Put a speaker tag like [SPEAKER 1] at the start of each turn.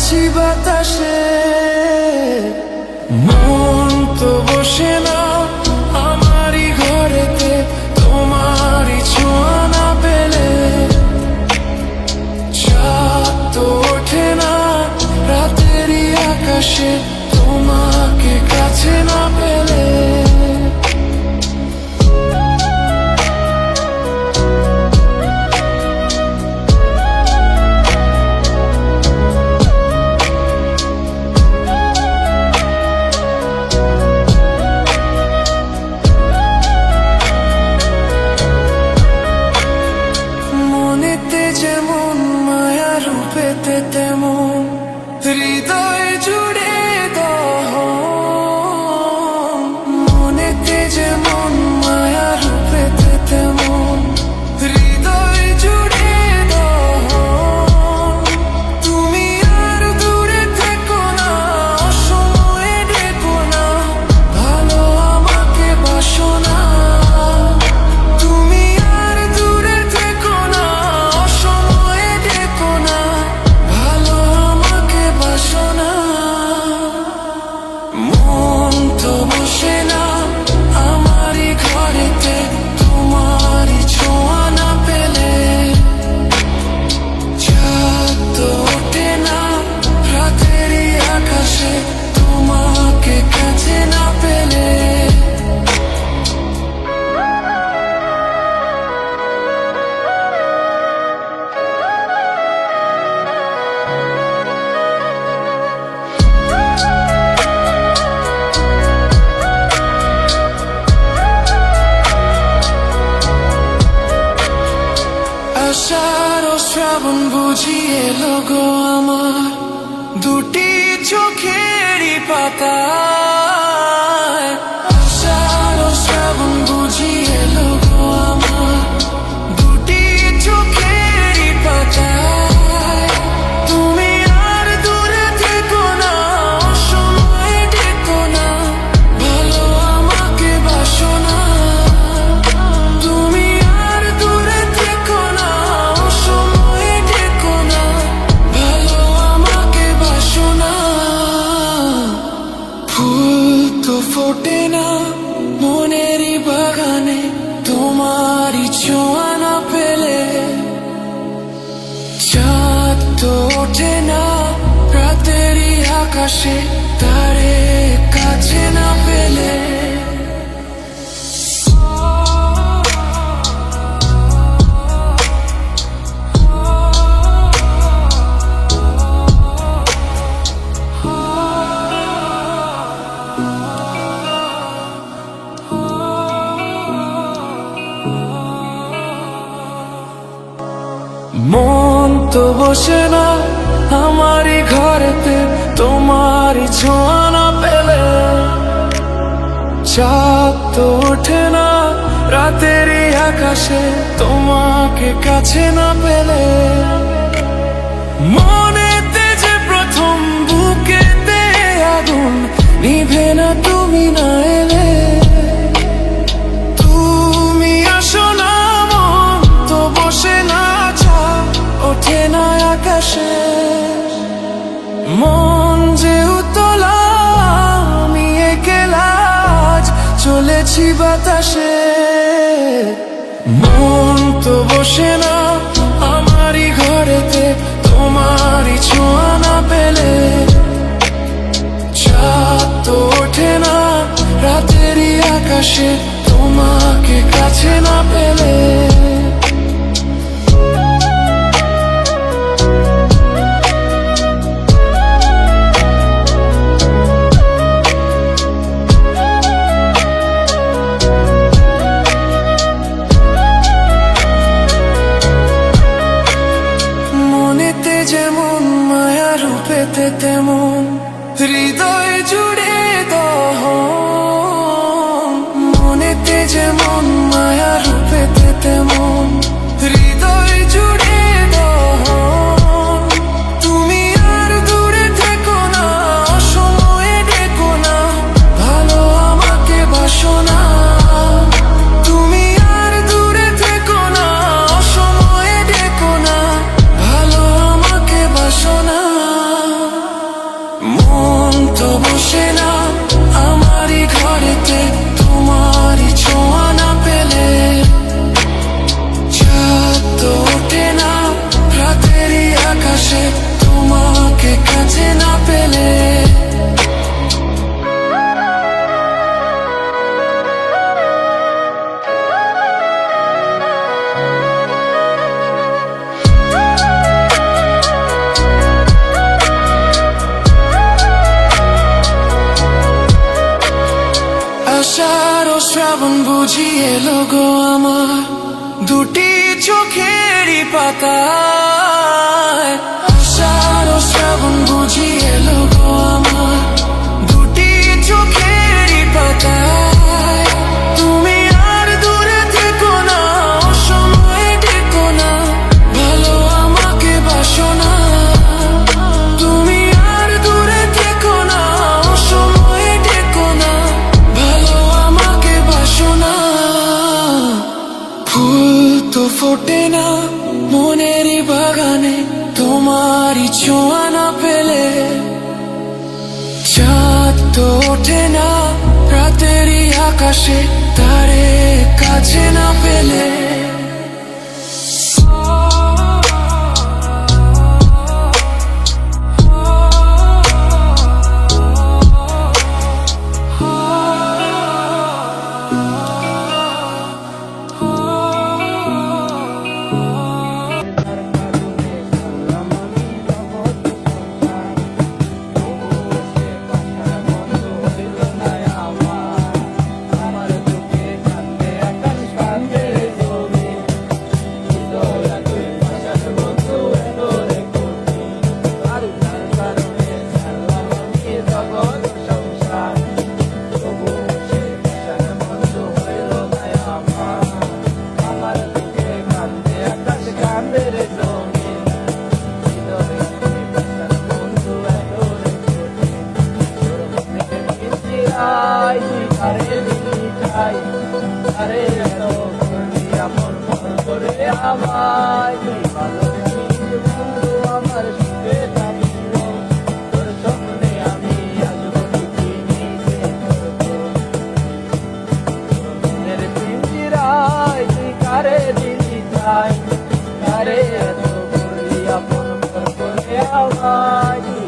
[SPEAKER 1] চলেছি বাতাসে। মন তো বসে না আমারই ঘরেতে, তোমারই ছোঁয়া না পেলে। চাঁদ তো ওঠে না রাতেরই আকাশে, তোমাকে কাছে না পেলে। মনেতে যেমন মায়া, রূপেতে তেমন হৃদয় জুড়ে দহন। মনেতে যেমন মায়া, রূপেতে তেমন হৃদয় জুড়ে দহন। তুমি আর দূরে থেকো না, অসময়ে ডেকো না, ভালো আমাকে বাসো না। তুমি আর দূরে থেকো না, অসময়ে ডেকো না, ভালো আমাকে বাসো না। মন তো বসে না আমারই ঘরেতে, তোমারই ছোঁয়া না পেলে। চাঁদ তো ওঠে না রাতেরই আকাশে, তোমাকে কাছে না পেলে। আষাঢ় ও শ্রাবণ বুঝি এলো গো আমার, দুটি চোখেরই পাতায়। আষাঢ় ও শ্রাবণ বুঝি এলো গো আমার, দুটি চোখেরই পাতায়। তুমি আর দূরে থেকো না, অসময়ে ডেকো না, ভালো আমাকে বাসো না। তুমি আর দূরে থেকো না, অসময়ে ডেকো না, ভালো আমাকে বাসো না। ফুল তো ফোটে না মনেরই বাগানে, তোমারই ছোঁয়া না পেলে। চাঁদ তো ওঠে না রাতেরই আকাশে, তারে কাছে না পেলে। মন তো বসে না আমারই ঘরেতে, তোমারই ছোঁয়া না পেলে। চাঁদ তো ওঠে না রাতেরই আকাশে, তোমাকে কাছে না পেলে। মনেতে যে প্রথম বুকেতে আগুন, নিভে না তুমি না এলে। তুমি আসো না, মন তো বসে না, ওঠে না আকাশে। মন যে উতলা, আমি একলা আজ চলেছি বাতাসে। মন তো বসে না আমারই ঘরেতে, তোমারই ছোঁয়া না পেলে। চাঁদ তো ওঠে না রাতেরই আকাশে, তোমাকে কাছে না পেলে। মনেতে যেমন মায়া, রূপেতে তেমন হৃদয় জুড়ে দহন। মনেতে যেমন মায়া, রূপেতে তেমন হৃদয় জুড়ে দহন। তুমি আর দূরে থেকো না, অসময়ে ডেকো না, ভালো আমাকে বাসো না। তুমি আর দূরে থেকো না, অসময়ে ডেকো না, ভালো আমাকে বাসো না। বুঝি এলো গো আমার দুটি চোখেরই পাতায়, আষাঢ় ও শ্রাবণ বুঝি এলো গো আমার দুটি চোখেরই পাতায়। তুমি আর দূরে থেকো না, অসময়ে ডেকো না, ভালো আমাকে বাসো না। তুমি আর দূরে থেকো না, অসময়ে ডেকো না, ভালো আমাকে বাসো না। ফুল তো ফোটে না মনেরই বাগানে তোমারই ছোঁয়া না পেলে, চাঁদ তো ওঠে না রাতেরই আকাশে তারে কাছে না পেলে।
[SPEAKER 2] আরে এত করলি আপন মন করে আমায়, তুই ভালো ছিলি বন্ধু আমার সুখে থাকিব, তোর স্বপ্নে আমি আসবো ঠিকই নিজে করবো। মনের পিঞ্জিরায় তুই কারে দিলি চাই, আরে এত করলি আপন মন করে আমায়।